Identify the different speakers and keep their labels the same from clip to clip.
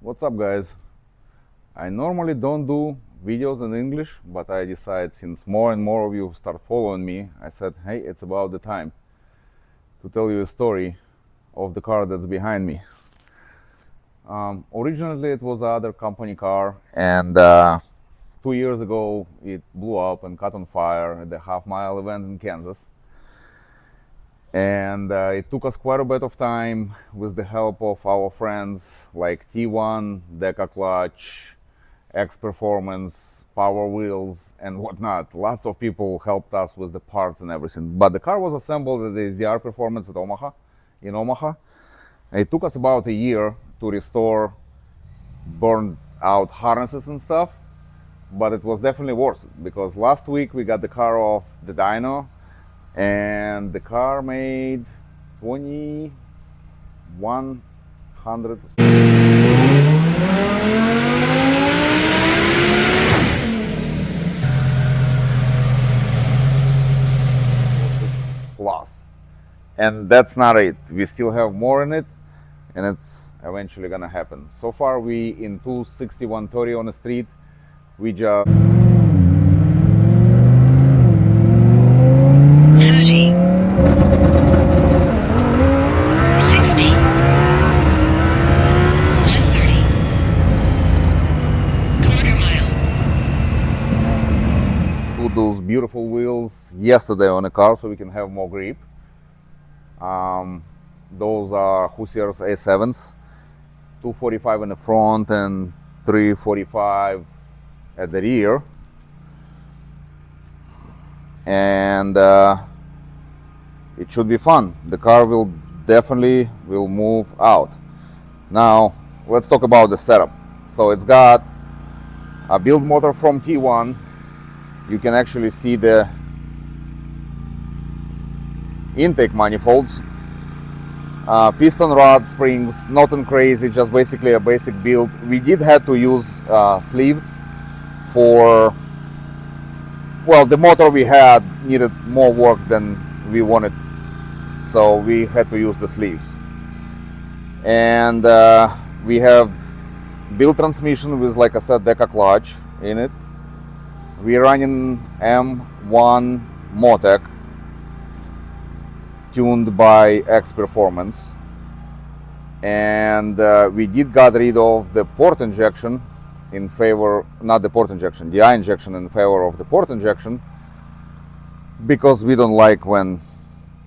Speaker 1: What's up, guys? I normally don't do videos in English, but I decided since more and more of you start following me, I said, hey, it's about the time to tell you a story of the car that's behind me. Originally, it was another company car, and 2 years ago, it blew up and caught on fire at the half-mile event in Kansas. And it took us quite a bit of time with the help of our friends like T1, Deca Clutch, xperformance, Power Wheels, and whatnot. Lots of people helped us with the parts and everything. But the car was assembled at the ZR Performance at Omaha, in Omaha. It took us about a year to restore burned out harnesses and stuff, but it was definitely worth it because last week we got the car off the dyno, and the car made 2,100 plus. And that's not it. We still have more in it, and it's eventually gonna happen. So far, we in 26130 on the street, we just
Speaker 2: 30, 60, 130, quarter mile,
Speaker 1: put those beautiful wheels yesterday on the car so we can have more grip. Those are Hoosiers A7s, 245 in the front and 345 at the rear. And it should be fun. The car will definitely move out. Now let's talk about the setup. So it's got a build motor from T1. You can actually see the intake manifolds, piston rod springs, nothing crazy, just basically a basic build. We did have to use sleeves for, well, the motor we had needed more work than we wanted, so we had to use the sleeves. And we have built transmission with, like I said, Deca clutch in it. We're running M1 Motec tuned by xperformance, and we did got rid of the port injection in favor, not the port injection, the eye injection in favor of the port injection, because we don't like when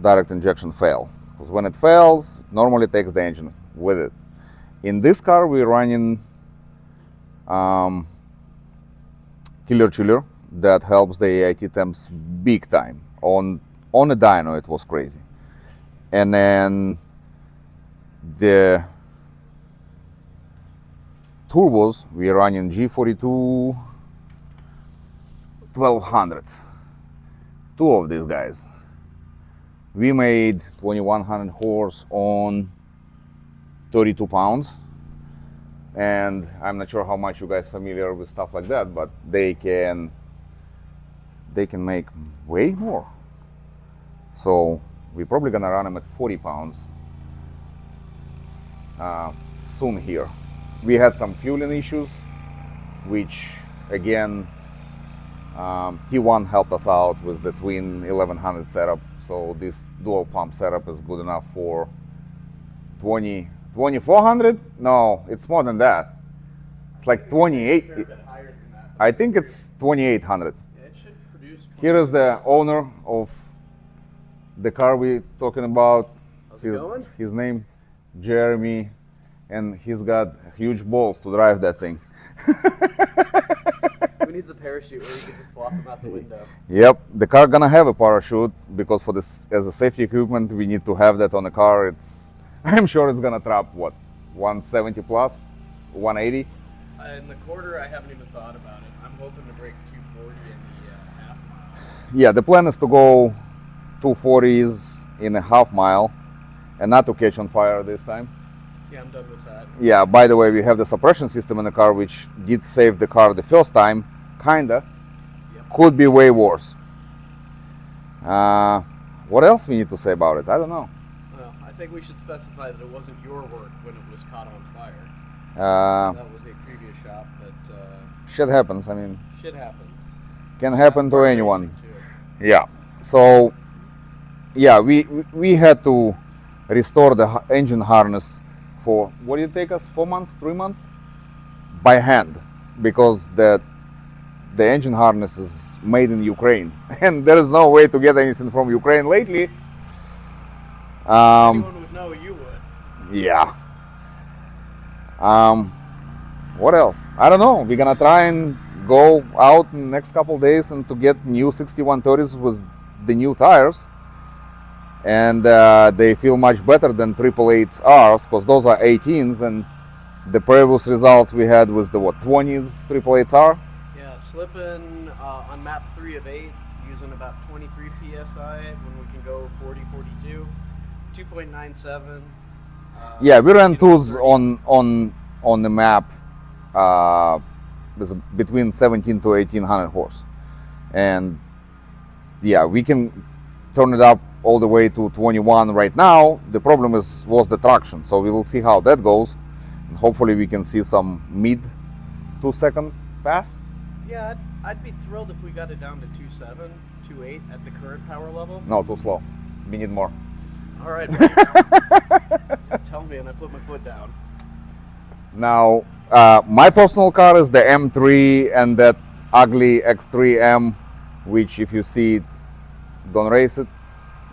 Speaker 1: direct injection fail, because when it fails, it normally takes the engine with it. In this car, we're running killer chiller that helps the AIT temps big time. On a dyno, it was crazy. And then the turbos, we're running G42 1200. Two of these guys. We made 2100 horse on 32 pounds. And I'm not sure how much you guys familiar with stuff like that, but they can make way more. So we're probably gonna run them at 40 pounds soon here. We had some fueling issues, which again, T1 helped us out with the twin 1100 setup. So this dual pump setup is good enough for 2400? No, it's more than that. It's like 28. I think it's 2800.
Speaker 3: Yeah, it should produce.
Speaker 1: Here is the owner of the car we're talking about.
Speaker 3: How's it going?
Speaker 1: His name, Jeremy, and he's got huge balls to drive that thing.
Speaker 3: Who needs a parachute where you can just flop him out the window?
Speaker 1: Yep, the car gonna have a parachute because for this, as a safety equipment, we need to have that on the car. I'm sure it's gonna trap what, 170 plus, 180.
Speaker 3: In the quarter, I haven't even thought about it. I'm hoping to break 240 in the half mile.
Speaker 1: Yeah, the plan is to go 240s in a half mile and not to catch on fire this time.
Speaker 3: Yeah, I'm done with that.
Speaker 1: Yeah, by the way, we have the suppression system in the car, which did save the car the first time, kinda.
Speaker 3: Yep.
Speaker 1: Could be way worse. What else we need to say about it? I don't know.
Speaker 3: Well, I think we should specify that it wasn't your work when it was caught on fire. That was a previous shop, but
Speaker 1: Shit happens. I mean,
Speaker 3: shit happens.
Speaker 1: can happen to
Speaker 3: Part of
Speaker 1: anyone.
Speaker 3: racing, too.
Speaker 1: Yeah. So, yeah, we had to restore the engine harness for, what did it take us? 4 months, 3 months, by hand, because the engine harness is made in Ukraine, and there is no way to get anything from Ukraine lately.
Speaker 3: Anyone would know, you would.
Speaker 1: Yeah. What else? I don't know. We're gonna try and go out in the next couple days and to get new 6130s with the new tires, and they feel much better than 888Rs, because those are 18s, and the previous results we had was the 20s 888R.
Speaker 3: Yeah, slipping on map 3 of 8, using about 23 psi when we can go 40, 42, 2.97.
Speaker 1: Yeah, we ran
Speaker 3: 16
Speaker 1: twos
Speaker 3: 30.
Speaker 1: on the map, with between 17 to 1800 horse, and yeah, we can turn it up all the way to 21 right now. The problem was the traction, so we will see how that goes, and hopefully we can see some mid 2-second pass.
Speaker 3: Yeah, I'd be thrilled if we got it down to 2.7, 2.8 at the current power level.
Speaker 1: No, too slow. We need more.
Speaker 3: All right, just tell me and I put my foot down.
Speaker 1: Now, my personal car is the M3 and that ugly X3M, which if you see it, don't race it,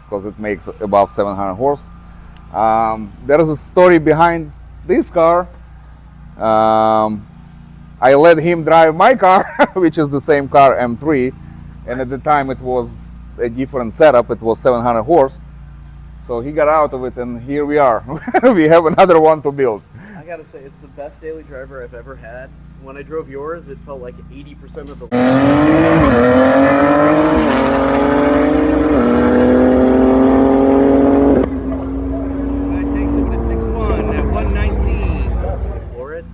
Speaker 1: because it makes above 700 horse. There is a story behind this car. I let him drive my car, which is the same car, M3, and at the time it was a different setup. It was 700 horse. So he got out of it, and here we are. We have another one to build.
Speaker 3: I gotta say, it's the best daily driver I've ever had. When I drove yours, it felt like 80% of the. That takes it with a 6.1 at 119. For it,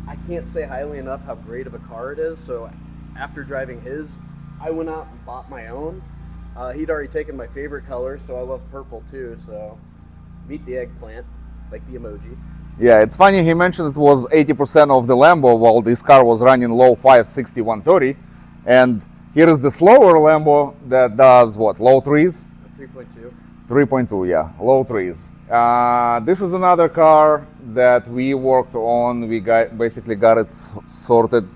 Speaker 3: I can't say highly enough how great of a car it is. So, after driving his, I went out and bought my own. He'd already taken my favorite color, so I love purple too. So, meet the eggplant, like the emoji.
Speaker 1: Yeah, it's funny he mentioned it was 80% of the Lambo, while this car was running low 560 130, and here is the slower Lambo that does what, low threes?
Speaker 3: 3.2.
Speaker 1: 3.2, yeah, low threes. This is another car that we worked on. We basically got it sorted.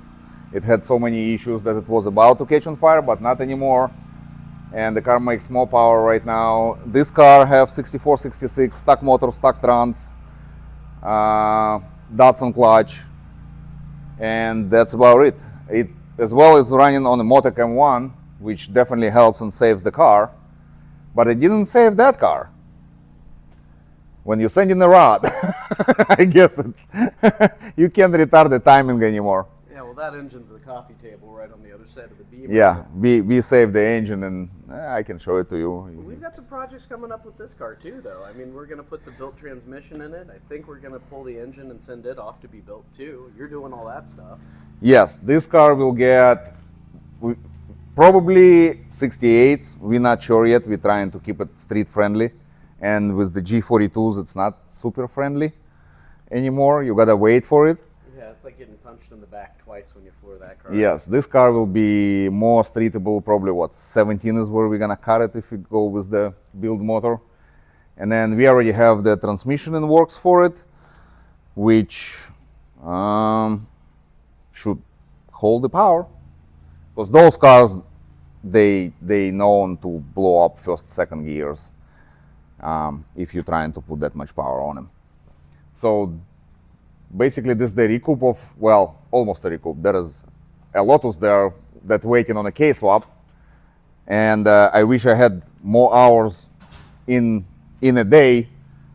Speaker 1: It had so many issues that it was about to catch on fire, but not anymore. And the car makes more power right now. This car have 64, 66, stock motor, stock trans, Datsun clutch, and that's about it. It as well is running on a Motec M1, which definitely helps and saves the car, but it didn't save that car. When you send in a rod, I guess you can't retard the timing anymore.
Speaker 3: Yeah, well, that engine's a coffee table right on the other side of the beam.
Speaker 1: Yeah, we saved the engine, and I can show it to you.
Speaker 3: We've got some projects coming up with this car too, though. I mean, we're going to put the built transmission in it. I think we're going to pull the engine and send it off to be built too. You're doing all that stuff.
Speaker 1: Yes, this car will get probably 68s. We're not sure yet. We're trying to keep it street friendly, and with the G42s, it's not super friendly anymore. You gotta wait for it.
Speaker 3: Yeah, it's like getting punched in the back twice when you floor that car.
Speaker 1: Yes, this car will be more streetable. Probably what, 17 is where we're gonna cut it if we go with the build motor. And then we already have the transmission in works for it, which should hold the power. Because those cars, they known to blow up first, second gears if you're trying to put that much power on them. So basically this is the recoup of, well, almost a recoup. There is a Lotus there that waiting on a K-swap, and I wish I had more hours in a day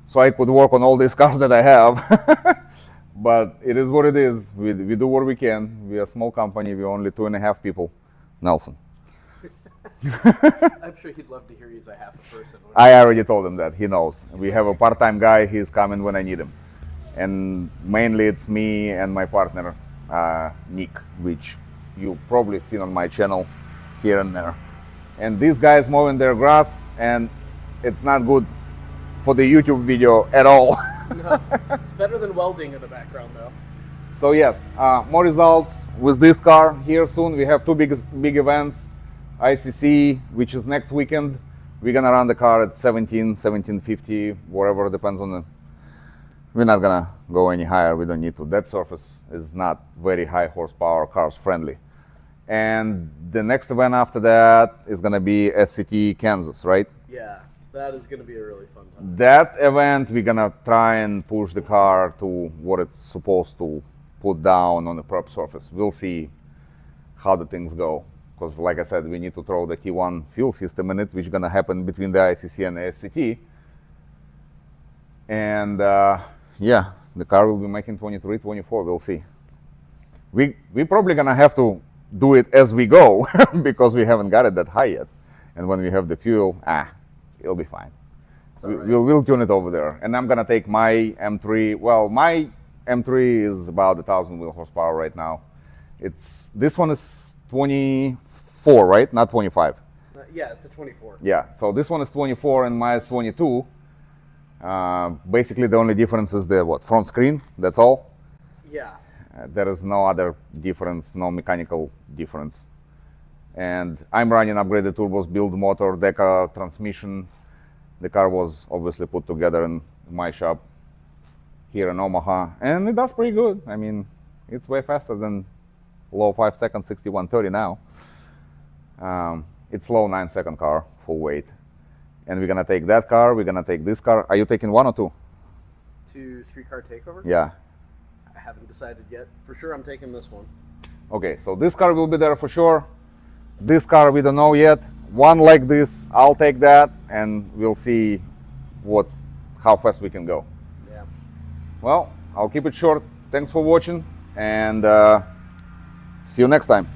Speaker 1: so I could work on all these cars that I have. But it is what it is. We do what we can. We are a small company. We're only 2.5 people. Nelson.
Speaker 3: I'm sure he'd love to hear you as a half a person.
Speaker 1: I already told him that. He knows. We have a part-time guy. He's coming when I need him. And mainly it's me and my partner, Nick, which you probably seen on my channel here and there. And these guys mowing their grass, and it's not good for the YouTube video at all.
Speaker 3: No, it's better than welding in the background, though.
Speaker 1: So yes, more results with this car here soon. We have two big events. ICC, which is next weekend. We're gonna run the car at 1750, whatever, depends on the. We're not gonna go any higher. We don't need to. That surface is not very high horsepower, cars friendly. And the next event after that is gonna be SCT Kansas, right?
Speaker 3: Yeah, that is going to be a really fun time.
Speaker 1: That event, we're gonna try and push the car to what it's supposed to put down on the prep surface. We'll see how the things go. Because like I said, we need to throw the T1 fuel system in it, which is gonna happen between the ICC and the SCT. And yeah, the car will be making 23, 24, we'll see. We probably gonna have to do it as we go because we haven't got it that high yet. And when we have the fuel, it'll be fine.
Speaker 3: all right.
Speaker 1: We'll tune it over there. And I'm gonna take my M3. Well, my M3 is about 1,000 wheel horsepower right now. This one is 24, right? Not 25.
Speaker 3: Yeah, it's a 24.
Speaker 1: Yeah, so this one is 24 and mine is 22. Basically, the only difference is the front screen. That's all.
Speaker 3: Yeah.
Speaker 1: There is no other difference, no mechanical difference. And I'm running upgraded turbos, build motor, Deca transmission. The car was obviously put together in my shop here in Omaha, and it does pretty good. I mean, it's way faster than low 5 seconds, 6130 now. It's low 9-second car, full weight. And we're gonna take that car, we're gonna take this car. Are you taking one or two?
Speaker 3: To Streetcar Takeover?
Speaker 1: Yeah.
Speaker 3: I haven't decided yet. For sure, I'm taking this one.
Speaker 1: Okay, so this car will be there for sure. This car, we don't know yet. One like this, I'll take that, and we'll see how fast we can go.
Speaker 3: Yeah.
Speaker 1: Well, I'll keep it short. Thanks for watching, and see you next time.